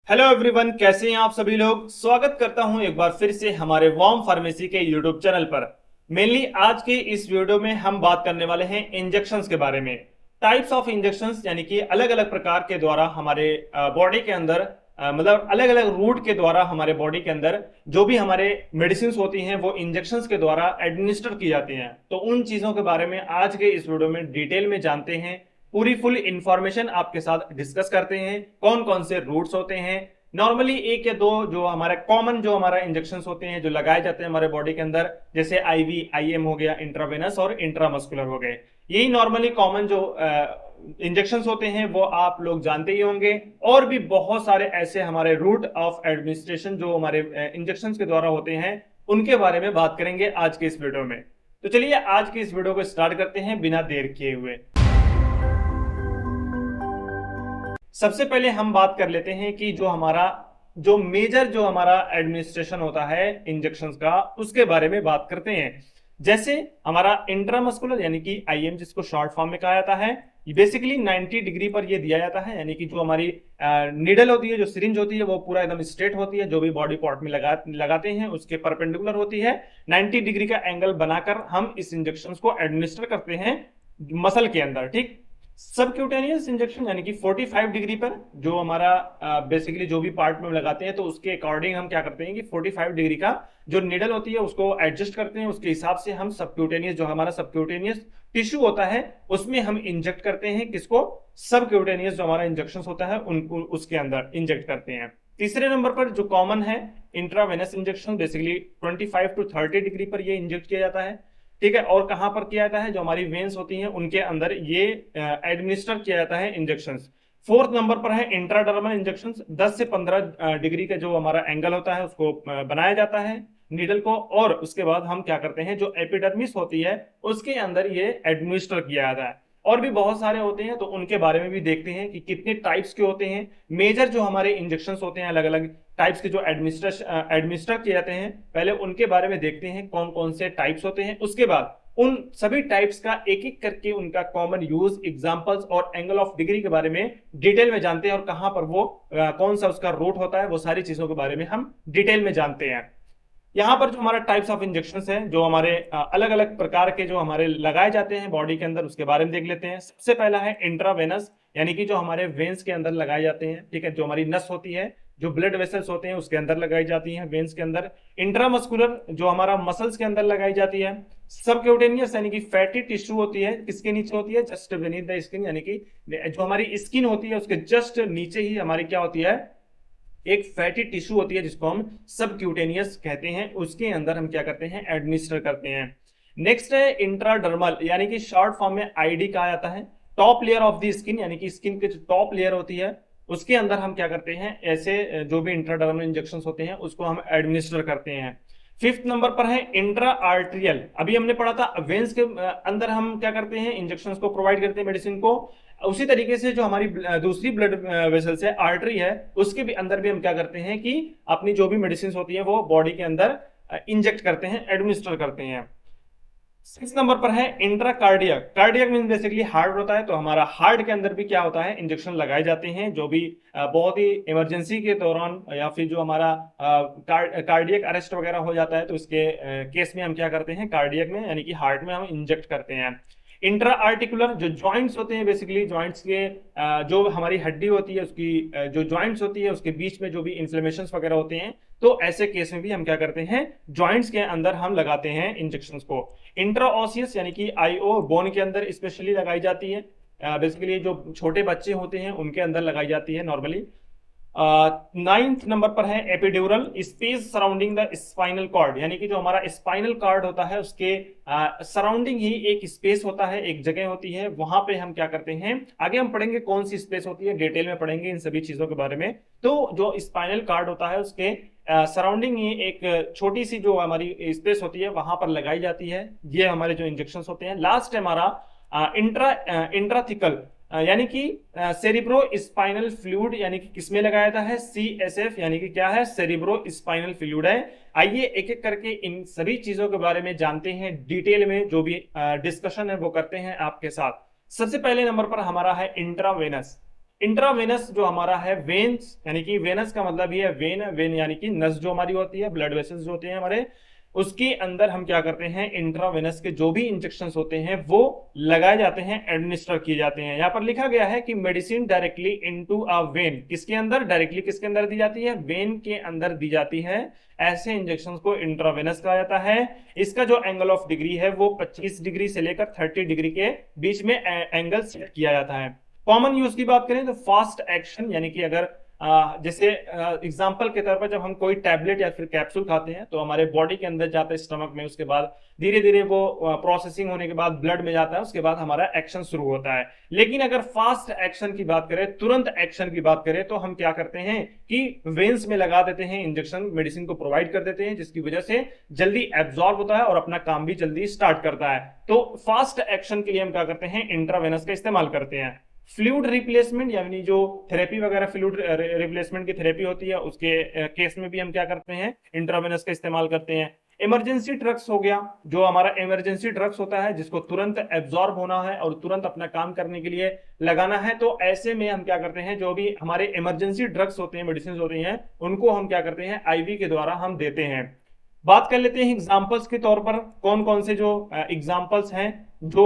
Hello everyone, कैसे हैं आप सभी लोग। स्वागत करता हूं एक बार फिर से हमारे वॉर्म फार्मेसी के यूट्यूब चैनल पर। मेनली आज के इस वीडियो में हम बात करने वाले हैं इंजेक्शंस के बारे में। टाइप्स ऑफ इंजेक्शंस यानी कि अलग अलग प्रकार के द्वारा हमारे बॉडी के अंदर मतलब अलग अलग रूट के द्वारा हमारे बॉडी के अंदर जो भी हमारे मेडिसिन होती हैं वो इंजेक्शंस के द्वारा एडमिनिस्टर की जाती हैं। तो उन चीजों के बारे में आज के इस वीडियो में डिटेल में जानते हैं। पूरी फुल इंफॉर्मेशन आपके साथ डिस्कस करते हैं कौन कौन से रूट्स होते हैं। नॉर्मली एक या दो जो हमारे कॉमन जो हमारा इंजेक्शंस होते हैं जो लगाए जाते हैं हमारे बॉडी के अंदर, जैसे आईवी, आईएम हो गया, इंट्रावेनस और इंट्रामस्कुलर हो गए। यही नॉर्मली कॉमन जो इंजेक्शंस होते हैं वो आप लोग जानते ही होंगे। और भी बहुत सारे ऐसे हमारे रूट ऑफ एडमिनिस्ट्रेशन जो हमारे इंजेक्शंस के द्वारा होते हैं उनके बारे में बात करेंगे आज के इस वीडियो में। तो चलिए आज के इस वीडियो को स्टार्ट करते हैं बिना देर किए हुए। सबसे पहले हम बात कर लेते हैं कि जो मेजर जो हमारा एडमिनिस्ट्रेशन होता है इंजेक्शंस का उसके बारे में बात करते हैं। जैसे हमारा इंट्रामस्कुलर यानी कि आईएम जिसको शॉर्ट फॉर्म में कहा जाता है, बेसिकली 90 डिग्री पर ये दिया जाता है। यानी कि जो हमारी नीडल होती है, जो सिरिंज होती है वो पूरा एकदम स्ट्रेट होती है, जो भी बॉडी पार्ट में लगाते हैं उसके परपेंडिकुलर होती है। 90 डिग्री का एंगल बनाकर हम इस इंजेक्शन को एडमिनिस्टर करते हैं मसल के अंदर। ठीक, सबक्यूटेनियस इंजेक्शन यानी कि 45 डिग्री पर जो हमारा बेसिकली जो भी पार्ट में लगाते हैं तो उसके अकॉर्डिंग हम क्या करते हैं कि 45 डिग्री का जो निडल होती है उसको एडजस्ट करते हैं। उसके हिसाब से हम सबक्यूटेनियस जो हमारा सबक्यूटेनियस टिश्यू होता है उसमें हम इंजेक्ट करते हैं। किसको? सबक्यूटेनियस जो हमारा इंजेक्शन होता है उनको उसके अंदर इंजेक्ट करते हैं। तीसरे नंबर पर जो कॉमन है intravenous injection, basically 25 to 30 degree पर ये इंजेक्ट किया जाता है। ठीक है, और कहां पर किया जाता है? जो हमारी वेन्स होती हैं उनके अंदर ये एडमिनिस्टर किया जाता है इंजेक्शंस। फोर्थ नंबर पर है इंट्राडर्मल इंजेक्शंस। 10 से 15 डिग्री का जो हमारा एंगल होता है उसको बनाया जाता है नीडल को, और उसके बाद हम क्या करते हैं जो एपिडर्मिस होती है उसके अंदर ये एडमिनिस्टर किया जाता है। और भी बहुत सारे होते हैं तो उनके बारे में भी देखते हैं कि कितने टाइप्स के होते हैं। मेजर जो हमारे इंजेक्शंस होते हैं अलग अलग टाइप्स के जो एडमिनिस्टर किए जाते हैं, पहले उनके बारे में देखते हैं कौन कौन से टाइप्स होते हैं। उसके बाद उन सभी टाइप्स का एक एक करके उनका कॉमन यूज, एग्जांपल्स और एंगल ऑफ डिग्री के बारे में डिटेल में जानते हैं, और कहां पर वो कौन सा उसका रूट होता है, वो सारी चीजों के बारे में हम डिटेल में जानते हैं। यहाँ पर जो हमारा टाइप्स ऑफ इंजेक्शंस हैं जो हमारे अलग अलग प्रकार के जो हमारे लगाए जाते हैं बॉडी के अंदर उसके बारे में देख लेते हैं। सबसे पहला है इंट्रावेनस, यानी कि जो हमारे वेन्स के अंदर लगाए जाते हैं। ठीक है, जो हमारी नस होती है, जो ब्लड वेसल्स होते हैं उसके अंदर लगाई जाती हैं वेन्स के अंदर। इंट्रामस्कुलर जो हमारा मसल्स के अंदर लगाई जाती है। सबक्यूटेनियस यानी कि फैटी टिश्यू होती है, किसके नीचे होती है? जस्ट बेनीथ द स्किन, यानी कि जो हमारी स्किन होती है उसके जस्ट नीचे ही हमारी क्या होती है? एक फैटी टिश्यू होती है जिसको हम सबक्यूटेनियस कहते हैं, उसके अंदर हम क्या करते हैं? एडमिनिस्टर करते हैं। नेक्स्ट है इंट्राडर्मल, यानी कि शॉर्ट फॉर्म में आईडी कहा जाता है। Top layer of the skin, यानी कि स्किन की जो टॉप लेयर होती है उसके अंदर हम क्या करते हैं? ऐसे जो भी इंट्राडर्मल इंजेक्शन होते हैं उसको हम एडमिनिस्टर करते हैं। फिफ्थ नंबर पर है इंट्रा आर्ट्रियल। अभी हमने पढ़ा था वेन्स के अंदर हम क्या करते हैं? इंजेक्शन को प्रोवाइड करते हैं मेडिसिन को। उसी तरीके से जो हमारी दूसरी ब्लड वेसल्स है, आर्टरी है, उसके भी अंदर भी हम क्या करते हैं कि अपनी जो भी मेडिसिन होती है वो बॉडी के अंदर इंजेक्ट करते हैं, एडमिनिस्टर करते हैं। 6 नंबर पर है intracardiac. Cardiac mean basically heart होता है, तो हमारा हार्ट के अंदर भी क्या होता है? इंजेक्शन लगाए जाते हैं। जो भी बहुत ही इमरजेंसी के दौरान या फिर जो हमारा कार्डियक अरेस्ट वगैरह हो जाता है तो उसके केस में हम क्या करते हैं? कार्डियक में यानी कि हार्ट में हम इंजेक्ट करते हैं। इंट्रा आर्टिकुलर जो जॉइंट्स होते हैं, बेसिकली जॉइंट्स के जो हमारी हड्डी होती है उसकी जो जॉइंट्स होती है उसके बीच में जो भी इन्फ्लेमेशन वगैरह होते हैं तो ऐसे केस में भी हम क्या करते हैं? जॉइंट्स के अंदर हम लगाते हैं इंजेक्शंस को। इंट्राओसियस यानी कि आईओ बोन के अंदर स्पेशली लगाई जाती है। बेसिकली जो छोटे बच्चे होते हैं उनके अंदर लगाई जाती है नॉर्मली। 9th नंबर पर है epidural, space surrounding the spinal cord, यानी कि जो हमारा स्पाइनल कॉर्ड होता है उसके सराउंडिंग ही एक स्पेस होता है, एक जगह होती है, वहां पे हम क्या करते हैं? आगे हम पढ़ेंगे कौन सी स्पेस होती है, डिटेल में पढ़ेंगे इन सभी चीजों के बारे में। तो जो स्पाइनल कॉर्ड होता है उसके सराउंडिंग ही एक छोटी सी जो हमारी स्पेस होती है वहां पर लगाई जाती है। ये हमारे जो इंजेक्शन होते हैं। लास्ट है हमारा इंट्राथिकल, यानी कि सेरिब्रो स्पाइनल फ्लूइड, यानी कि किसमें लगाया जाता है? CSF, यानी कि क्या है? सेरिब्रो स्पाइनल फ्लूइड है। आइए एक एक करके इन सभी चीजों के बारे में जानते हैं डिटेल में, जो भी डिस्कशन है वो करते हैं आपके साथ। सबसे पहले नंबर पर हमारा है इंट्रावेनस। इंट्रावेनस जो हमारा है वेन्स, यानी कि वेनस का मतलब ये है वेन, वेन यानी कि नस जो हमारी होती है, ब्लड वेसल्स जो होते हैं हमारे, उसके अंदर हम क्या करते हैं, इंट्रावेनस के जो भी इंजेक्शंस होते हैं वो लगाए जाते हैं, एडमिनिस्टर किए जाते हैं। यहां पर लिखा गया है कि medicine directly into a when, किसके अंदर, डायरेक्टली किसके अंदर दी जाती है, वेन के अंदर दी जाती है। ऐसे इंजेक्शन को इंट्रावेनस कहा जाता है। इसका जो एंगल ऑफ डिग्री है वो 25 डिग्री से लेकर 30 डिग्री के बीच में एंगल सेट किया जाता है। कॉमन यूज की बात करें तो फास्ट एक्शन, यानी कि अगर जैसे एग्जांपल के तौर पर जब हम कोई टैबलेट या फिर कैप्सूल खाते हैं तो हमारे बॉडी के अंदर जाता है स्टमक में, उसके बाद धीरे धीरे वो प्रोसेसिंग होने के बाद ब्लड में जाता है, उसके बाद हमारा एक्शन शुरू होता है। लेकिन अगर फास्ट एक्शन की बात करें, तुरंत एक्शन की बात करें, तो हम क्या करते हैं कि वेन्स में लगा देते हैं इंजेक्शन, मेडिसिन को प्रोवाइड कर देते हैं, जिसकी वजह से जल्दी एब्जॉर्ब होता है और अपना काम भी जल्दी स्टार्ट करता है। तो फास्ट एक्शन के लिए हम क्या करते हैं, इंट्रावेनस का इस्तेमाल करते हैं। फ्लूइड रिप्लेसमेंट, यानी जो थेरेपी वगैरह फ्लूइड रिप्लेसमेंट की थेरेपी होती है उसके केस में भी हम क्या करते हैं, इंट्रावेनस का इस्तेमाल करते हैं। इमरजेंसी ड्रग्स हो गया, जो हमारा इमरजेंसी ड्रग्स होता है जिसको तुरंत एब्जॉर्ब होना है और तुरंत अपना काम करने के लिए लगाना है, तो ऐसे में हम क्या करते हैं, जो भी हमारे इमरजेंसी ड्रग्स होते हैं, मेडिसिन होती हैं, उनको हम क्या करते हैं, आईवी के द्वारा हम देते हैं। बात कर लेते हैं एग्जाम्पल्स के तौर पर, कौन कौन से जो एग्जाम्पल्स हैं जो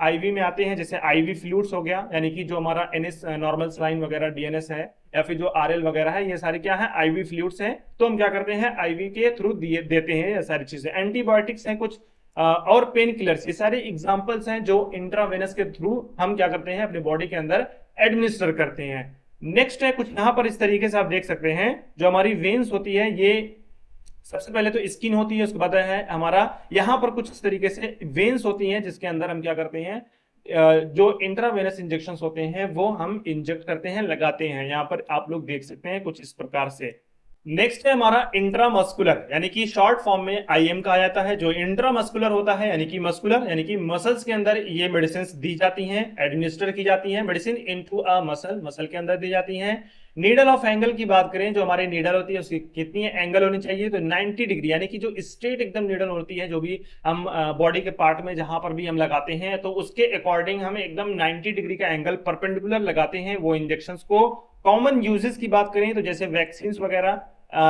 आईवी में आते हैं। जैसे आईवी फ्लूइड्स हो गया, यानी कि जो हमारा एनएस नॉर्मल सलाइन वगैरह, डीएनएस है, या फिर जो आरएल वगैरह है, ये सारे क्या है, आईवी फ्लूइड्स हैं। तो हम क्या करते हैं, आईवी के थ्रू देते हैं ये सारी चीजें। एंटीबायोटिक्स हैं कुछ, और पेन किलर्स, ये सारे एग्जाम्पल्स हैं जो इंट्रावेनस के थ्रू हम क्या करते हैं, अपने बॉडी के अंदर एडमिनिस्टर करते हैं। नेक्स्ट है कुछ यहां पर इस तरीके से आप देख सकते हैं, जो हमारी वेन्स होती है, ये सबसे पहले तो स्किन होती है, उसके बाद है हमारा यहां पर कुछ इस तरीके से वेन्स होती हैं, जिसके अंदर हम क्या करते हैं, जो इंट्रावेनस इंजेक्शंस होते हैं वो हम इंजेक्ट करते हैं, लगाते हैं। यहां पर आप लोग देख सकते हैं कुछ इस प्रकार से। नेक्स्ट है हमारा इंट्रामस्कुलर, यानी कि शॉर्ट फॉर्म में आईएम कहा जाता है। जो इंट्रामस्कुलर होता है, यानी कि मस्कुलर, यानी कि मसल्स के अंदर ये मेडिसिन दी जाती हैं, एडमिनिस्टर की जाती हैं। Medicine into a muscle, muscle के अंदर दी जाती हैं। नीडल ऑफ एंगल की बात करें, जो हमारी नीडल होती है उसकी कितनी एंगल होनी चाहिए, तो 90 डिग्री, यानी कि जो स्ट्रेट एकदम नीडल होती है, जो भी हम बॉडी के पार्ट में जहां पर भी हम लगाते हैं, तो उसके अकॉर्डिंग हम एकदम 90 डिग्री का एंगल परपेंडिकुलर लगाते हैं वो इंजेक्शन को। कॉमन यूजेस की बात करें तो जैसे वैक्सीन वगैरह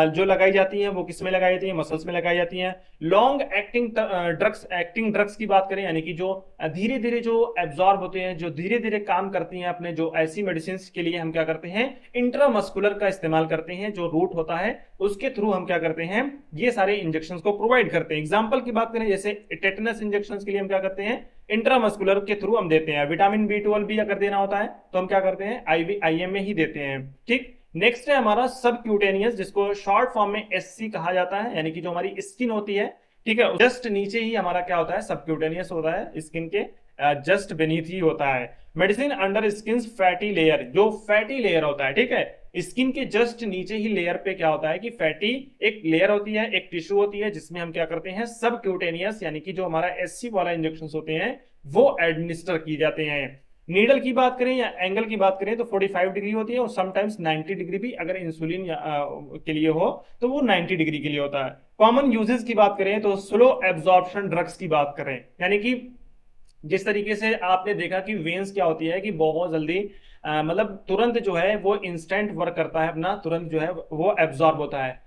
जो लगाई जाती हैं वो किस में लगाई जाती है, मसल्स में लगाई जाती हैं। लॉन्ग एक्टिंग ड्रग्स की बात करें, यानी कि जो धीरे धीरे जो एब्जॉर्ब होते हैं, जो धीरे धीरे काम करती हैं अपने, जो ऐसी मेडिसिन के लिए हम क्या करते हैं, इंट्रामस्कुलर का इस्तेमाल करते हैं। जो रूट होता है उसके थ्रू हम क्या करते हैं, ये सारे इंजेक्शन को प्रोवाइड करते हैं। एग्जाम्पल की बात करें, जैसे टेटनस इंजेक्शन के लिए हम क्या करते हैं, इंट्रामस्कुलर के थ्रू हम देते हैं। विटामिन B12 भी अगर देना होता है तो हम क्या करते हैं, आईएम में ही देते हैं। ठीक, नेक्स्ट है हमारा सबक्यूटेनियस, जिसको शॉर्ट फॉर्म में एससी कहा जाता है, यानी कि जो हमारी स्किन होती है, ठीक है, जस्ट नीचे ही हमारा क्या होता है, सबक्यूटेनियस होता है, स्किन के जस्ट बेनीथ ही होता है। Medicine under skin fatty layer, जो फैटी लेयर होता है, ठीक है, स्किन के जस्ट नीचे ही लेयर पे क्या होता है कि फैटी एक लेयर होती है, एक टिश्यू होती है, जिसमें हम क्या करते हैं, सबक्यूटेनियस, यानी कि जो हमारा एससी वाला इंजेक्शन होते हैं वो एडमिनिस्टर किए जाते हैं। नीडल की बात करें या एंगल की बात करें तो 45 डिग्री होती है, और समटाइम्स 90 डिग्री भी, अगर इंसुलिन के लिए हो तो वो 90 डिग्री के लिए होता है। कॉमन यूजेस की बात करें तो स्लो एब्जॉर्प्शन ड्रग्स की बात करें, यानी कि जिस तरीके से आपने देखा कि वेन्स क्या होती है कि बहुत जल्दी मतलब तुरंत जो है वो इंस्टेंट वर्क करता है अपना, तुरंत जो है वो एब्जॉर्ब होता है।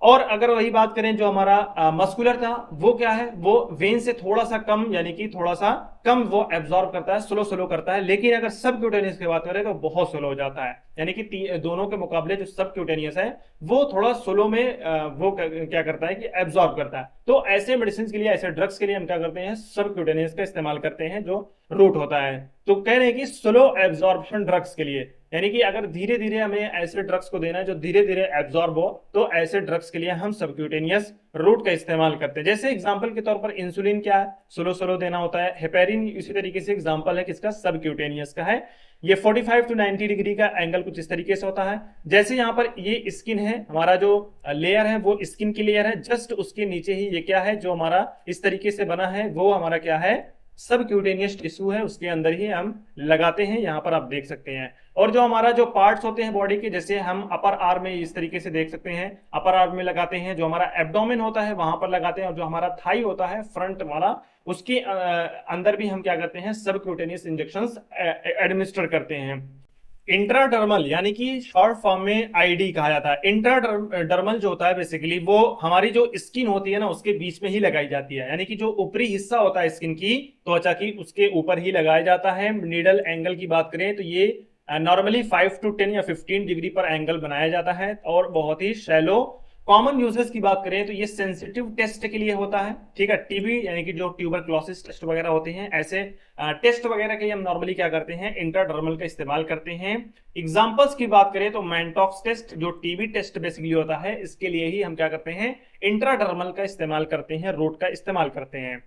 और अगर वही बात करें जो हमारा मस्कुलर था, वो क्या है, वो वेन से थोड़ा सा कम, यानी कि थोड़ा सा कम वो एब्जॉर्ब करता है, स्लो स्लो करता है। लेकिन अगर सबक्यूटेनियस की बात करें तो बहुत स्लो हो जाता है, यानी कि दोनों के मुकाबले जो सबक्यूटेनियस है वो थोड़ा स्लो में वो क्या करता है कि एब्जॉर्ब करता है। तो ऐसे मेडिसिन के लिए, ऐसे ड्रग्स के लिए हम क्या करते हैं, सबक्यूटेनियस का इस्तेमाल करते हैं, जो रूट होता है। तो कह रहे हैं कि स्लो एब्जॉर्प्शन ड्रग्स के लिए, यानी कि अगर धीरे धीरे हमें ऐसे ड्रग्स को देना है जो धीरे धीरे एब्जॉर्ब हो, तो ऐसे ड्रग्स के लिए हम सबक्यूटेनियस रूट का इस्तेमाल करते हैं। जैसे एग्जांपल के तौर पर इंसुलिन क्या है, स्लो स्लो देना होता है। हेपेरिन इसी तरीके से एग्जांपल है किसका, सबक्यूटेनियस का है। ये 45 टू 90 डिग्री का एंगल कुछ इस तरीके से होता है। जैसे यहाँ पर ये स्किन है, हमारा जो लेयर है वो स्किन की लेयर है, जस्ट उसके नीचे ही ये क्या है, जो हमारा इस तरीके से बना है, वो हमारा क्या है, सबक्यूटेनियस टिश्यू है, उसके अंदर ही हम लगाते हैं। यहाँ पर आप देख सकते हैं। और जो हमारा जो पार्ट्स होते हैं बॉडी के, जैसे हम अपर आर्म में इस तरीके से देख सकते हैं, अपर आर्म में लगाते हैं, जो हमारा एब्डोमेन होता है वहां पर लगाते हैं, और जो हमारा थाई होता है फ्रंट वाला, उसके अंदर भी हम क्या करते हैं, सबक्यूटेनियस इंजेक्शंस एडमिनिस्टर करते हैं। इंट्राडर्मल यानी कि शॉर्ट फॉर्म में आईडी कहा जाता है। इंट्राडर्मल जो होता है बेसिकली वो हमारी जो स्किन होती है ना उसके बीच में ही लगाई जाती है, यानी कि जो ऊपरी हिस्सा होता है स्किन की, त्वचा की, उसके ऊपर ही लगाया जाता है। नीडल एंगल की बात करें तो ये नॉर्मली 5 to 10 या 15 डिग्री पर एंगल बनाया जाता है और बहुत ही शैलो। कॉमन यूजेस की बात करें तो ये सेंसिटिव टेस्ट के लिए होता है, ठीक है। टीबी यानी कि जो ट्यूबरक्लोसिस टेस्ट वगैरह होते हैं, ऐसे टेस्ट वगैरह के लिए हम नॉर्मली क्या करते हैं, इंट्राडर्मल का इस्तेमाल करते हैं। एग्जांपल्स की बात करें तो मैंटॉक्स टेस्ट जो टीबी टेस्ट बेसिकली होता है, इसके लिए ही हम क्या करते हैं, इंट्राडर्मल का इस्तेमाल करते हैं, रूट का इस्तेमाल करते हैं।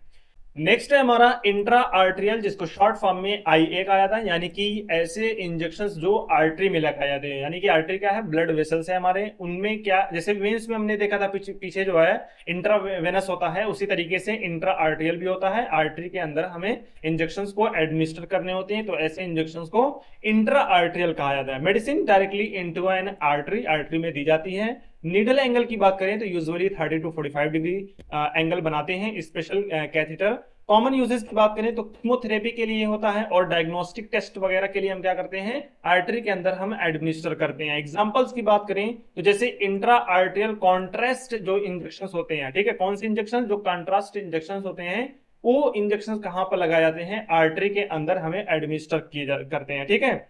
नेक्स्ट है हमारा इंट्रा आर्टरियल, जिसको शॉर्ट फॉर्म में IA कहा जाता है, यानी कि ऐसे इंजेक्शंस जो आर्टरी में लगाए जाते हैं। यानी कि आर्टरी क्या है, ब्लड वेसल्स है हमारे, उनमें क्या, जैसे वेन्स में हमने देखा था पीछे जो है इंट्रा वेनस होता है, उसी तरीके से इंट्रा आर्टरियल भी होता है। आर्टरी के अंदर हमें इंजेक्शंस को एडमिनिस्टर करने होते हैं, तो ऐसे इंजेक्शंस को इंट्रा आर्टरियल कहा जाता है। Medicine directly into an artery, artery में दी जाती है। नीडल एंगल की बात करें तो यूजुअली 30 to 45 डिग्री एंगल बनाते हैं स्पेशल कैथेटर। कॉमन यूजेस की बात करें तो कीमोथेरेपी के लिए होता है, और डायग्नोस्टिक टेस्ट वगैरह के लिए हम क्या करते हैं, आर्टरी के अंदर हम एडमिनिस्टर करते हैं। एग्जांपल्स की बात करें तो जैसे इंट्रा आर्टरियल कॉन्ट्रास्ट जो इंजेक्शन होते हैं, ठीक है, कौन से इंजेक्शन, जो कॉन्ट्रास्ट इंजेक्शन होते हैं, वो इंजेक्शन कहां पर लगाए जाते हैं, आर्टरी के अंदर हमें एडमिनिस्टर करते हैं, ठीक है।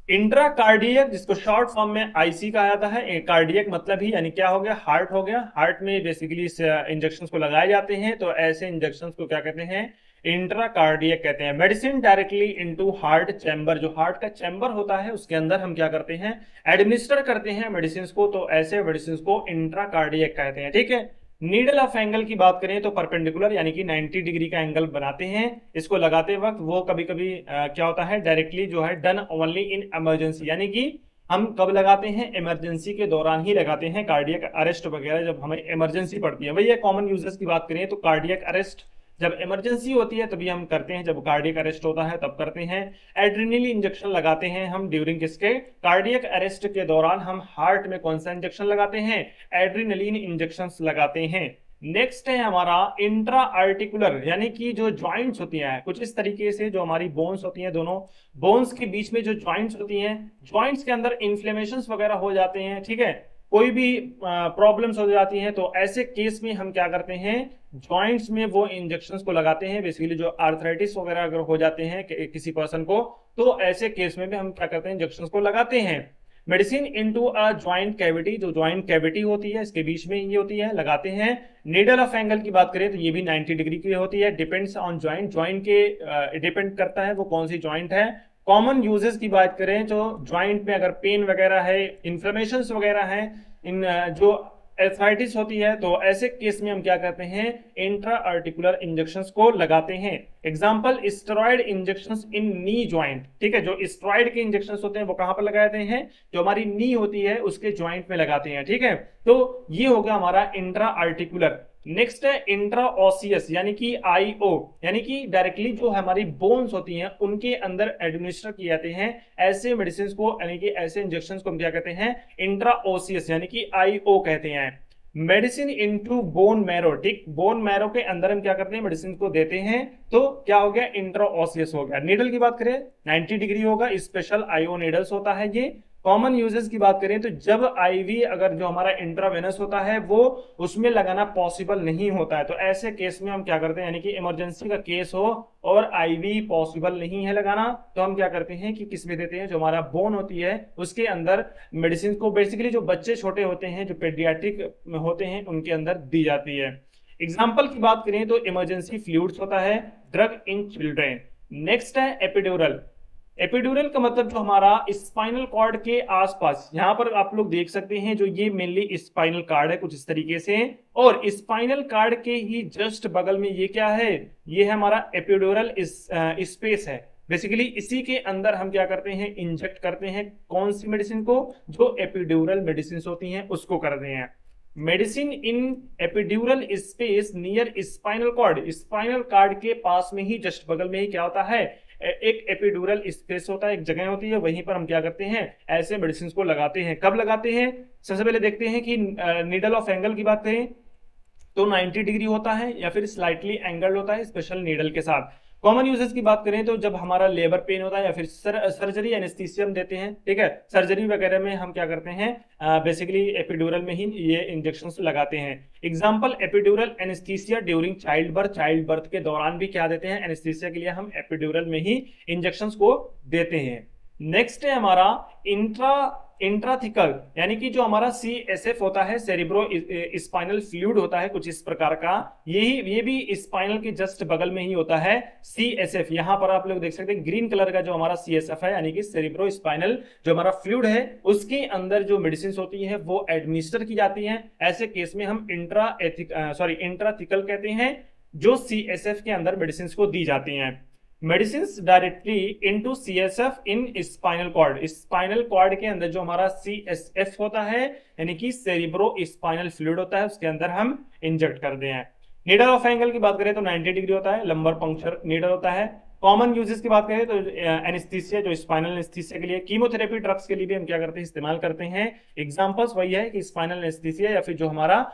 इंट्रा कार्डियक, जिसको शॉर्ट फॉर्म में IC कहा जाता है, कार्डियक मतलब ही यानी क्या हो गया, हार्ट हो गया। हार्ट में बेसिकली इंजेक्शन को लगाए जाते हैं, तो ऐसे इंजेक्शन को क्या कहते हैं, इंट्रा कार्डियक कहते हैं। Medicine directly into heart chamber, जो हार्ट का चैम्बर होता है उसके अंदर हम क्या करते हैं, एडमिनिस्टर करते हैं मेडिसिन को, तो ऐसे मेडिसिन को इंट्रा कार्डियक कहते हैं, ठीक है। नीडल ऑफ एंगल की बात करें तो परपेंडिकुलर यानी कि 90 डिग्री का एंगल बनाते हैं। इसको लगाते वक्त वो कभी कभी क्या होता है, डायरेक्टली जो है डन ओनली इन इमरजेंसी, यानी कि हम कब लगाते हैं, इमरजेंसी के दौरान ही लगाते हैं। कार्डियक अरेस्ट वगैरह जब हमें इमरजेंसी पड़ती है, भैया कॉमन यूजर्स की बात करें तो कार्डियक अरेस्ट जब इमरजेंसी होती है तभी हम करते हैं, जब कार्डियक अरेस्ट होता है तब करते हैं। एड्रेनल इंजेक्शन लगाते हैं हम ड्यूरिंग किसके, कार्डियक अरेस्ट के दौरान हम हार्ट में कौन सा इंजेक्शन लगाते हैं, एड्रेनलिन इंजेक्शन लगाते हैं। नेक्स्ट है हमारा इंट्रा आर्टिकुलर, यानी कि जो ज्वाइंट्स होती हैं कुछ इस तरीके से, जो हमारी बोन्स होती हैं, दोनों बोन्स के बीच में जो ज्वाइंट्स होती हैं, ज्वाइंट्स के अंदर इन्फ्लेमेशन वगैरह हो जाते हैं, ठीक है, कोई भी प्रॉब्लम्स हो जाती हैं, तो ऐसे केस में हम क्या करते हैं, जॉइंट्स में वो इंजेक्शंस को लगाते हैं। बेसिकली जो आर्थराइटिस वगैरह अगर हो जाते हैं किसी पर्सन को, तो ऐसे केस में भी हम क्या करते हैं, इंजेक्शंस को लगाते हैं। Medicine into a joint cavity, जो जॉइंट कैविटी होती है इसके बीच में ये होती है, लगाते हैं। नीडल ऑफ एंगल की बात करें तो ये भी 90 डिग्री की होती है, डिपेंड्स ऑन जॉइंट, जॉइंट के डिपेंड करता है वो कौन सी जॉइंट है। कॉमन यूजेस की बात करें तो ज्वाइंट में अगर पेन वगैरह है, इन्फ्लेमेशन वगैरह है, इन जो एर्थराइटिस होती है, तो ऐसे केस में हम क्या करते हैं, इंट्रा आर्टिकुलर इंजेक्शंस को लगाते हैं। एग्जांपल स्टेरॉइड इंजेक्शंस इन नी ज्वाइंट, ठीक है, जो स्टेरॉइड के इंजेक्शंस होते हैं वो कहां पर लगाते हैं, जो हमारी नी होती है उसके ज्वाइंट में लगाते हैं, ठीक है। तो ये हो गया हमारा इंट्रा आर्टिकुलर। नेक्स्ट है इंट्रा ऑसियस, यानी कि IO, यानी कि डायरेक्टली जो हमारी बोन्स होती हैं उनके अंदर एडमिनिस्टर किए जाते हैं ऐसे मेडिसिन को, यानी कि ऐसे इंजेक्शन को हम क्या कहते हैं, इंट्रा ऑसियस यानी कि IO कहते हैं। मेडिसिन इनटू बोन मैरो, ठीक, बोन मैरो के अंदर हम क्या करते हैं, मेडिसिन को देते हैं, तो क्या हो गया, इंट्रा ऑसियस हो गया। नीडल की बात करें 90 डिग्री होगा, स्पेशल IO नीडल्स होता है ये। कॉमन यूजेस की बात करें तो जब IV अगर जो हमारा इंट्रावेनस होता है वो उसमें लगाना पॉसिबल नहीं होता है, तो ऐसे केस में हम क्या करते हैं, यानी कि इमरजेंसी का केस हो और IV पॉसिबल नहीं है लगाना, तो हम क्या करते हैं कि किस में देते हैं, जो हमारा बोन होती है उसके अंदर मेडिसिन को, बेसिकली जो बच्चे छोटे होते हैं जो पेडियाट्रिक में होते हैं उनके अंदर दी जाती है। एग्जाम्पल की बात करें तो इमरजेंसी फ्लूइड्स होता है, ड्रग इन चिल्ड्रेन। नेक्स्ट है एपिड्यूरल। एपिड्यूरल का मतलब जो हमारा स्पाइनल कॉर्ड के आसपास, यहां पर आप लोग देख सकते हैं जो ये मेनली स्पाइनल कार्ड है कुछ इस तरीके से, और स्पाइनल कार्ड के ही जस्ट बगल में ये क्या है, ये है हमारा एपिड्यूरल स्पेस है। बेसिकली इसी के अंदर हम क्या करते हैं, इंजेक्ट करते हैं कौन सी मेडिसिन को, जो एपिड्यूरल मेडिसिन होती हैं उसको करते हैं। Medicine in epidural space near spinal cord, spinal card के पास में ही जस्ट बगल में ही क्या होता है, एक एपिड्यूरल स्पेस होता है, एक जगह होती है, वहीं पर हम क्या करते हैं, ऐसे मेडिसिन को लगाते हैं। कब लगाते हैं, सबसे पहले देखते हैं कि नीडल ऑफ एंगल की बात करें तो 90 डिग्री होता है या फिर स्लाइटली एंगल होता है स्पेशल नीडल के साथ। कॉमन यूजेस की बात करें तो जब हमारा लेबर पेन होता है या फिर सर्जरी एनेस्थीसिया हम देते हैं, ठीक है, सर्जरी वगैरह में हम क्या करते हैं, बेसिकली एपिड्यूरल में ही ये इंजेक्शंस लगाते हैं। Example epidural anaesthesia during child birth के दौरान भी क्या देते हैं, एनेस्थीसिया के लिए हम एपिड्यूरल में ही इंजेक्शंस को देते हैं। नेक्स्ट है हमारा इंट्राथिकल, यानी कि जो हमारा CSF होता है, सेरिब्रो स्पाइनल फ्लूइड होता है कुछ इस प्रकार का, ये भी स्पाइनल के जस्ट बगल में ही होता है CSF। यहां पर आप लोग देख सकते हैं ग्रीन कलर का जो हमारा CSF है, यानी कि सेरिब्रो स्पाइनल जो हमारा फ्लूइड है, उसके अंदर जो मेडिसिन होती है वो एडमिनिस्टर की जाती हैं। ऐसे केस में हम इंट्राथिकल कहते हैं, जो CSF के अंदर मेडिसिन को दी जाती हैं। मेडिसिन डायरेक्टली इनटू CSF इन स्पाइनल कॉर्ड के अंदर जो हमारा CSF होता है, यानी कि सेरिब्रो स्पाइनल फ्लूइड होता है, उसके अंदर हम इंजेक्ट करते हैं। नीडल ऑफ एंगल की बात करें तो 90 डिग्री होता है, लंबर पंक्चर नीडल होता है। कॉमन यूजेस की बात करें तो एनेस्थीसिया, जो स्पाइनल एनेस्थीसिया के लिए, कीमोथेरेपी ड्रग्स के लिए भी हम क्या करते हैं, इस्तेमाल करते हैं। एग्जांपल्स वही है कि स्पाइनल एनेस्थीसिया या फिर जो हमारा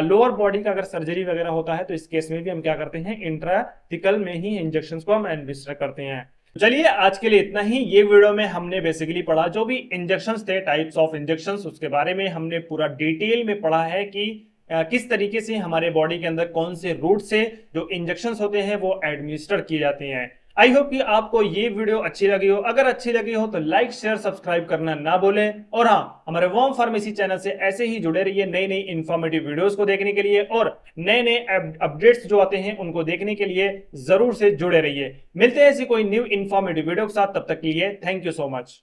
लोअर बॉडी का अगर सर्जरी वगैरह होता है तो इस केस में भी हम क्या करते हैं, इंट्राथिकल में ही इंजेक्शन को हम एडमिनिस्टर करते हैं। चलिए आज के लिए इतना ही। ये वीडियो में हमने बेसिकली पढ़ा जो भी इंजेक्शंस थे, टाइप्स ऑफ इंजेक्शंस, उसके बारे में हमने पूरा डिटेल में पढ़ा है कि किस तरीके से हमारे बॉडी के अंदर कौन से रूट से जो इंजेक्शंस होते हैं वो एडमिनिस्टर किए जाते हैं। आई होप कि आपको ये वीडियो अच्छी लगी हो। अगर अच्छी लगी हो तो लाइक शेयर सब्सक्राइब करना ना भूलें, और हाँ, हमारे वॉर्म फार्मेसी चैनल से ऐसे ही जुड़े रहिए नई नई इंफॉर्मेटिव वीडियोस को देखने के लिए, और नए नए अपडेट्स जो आते हैं उनको देखने के लिए जरूर से जुड़े रहिए। मिलते हैं ऐसी कोई न्यू इंफॉर्मेटिव वीडियो के साथ, तब तक के लिए थैंक यू सो मच।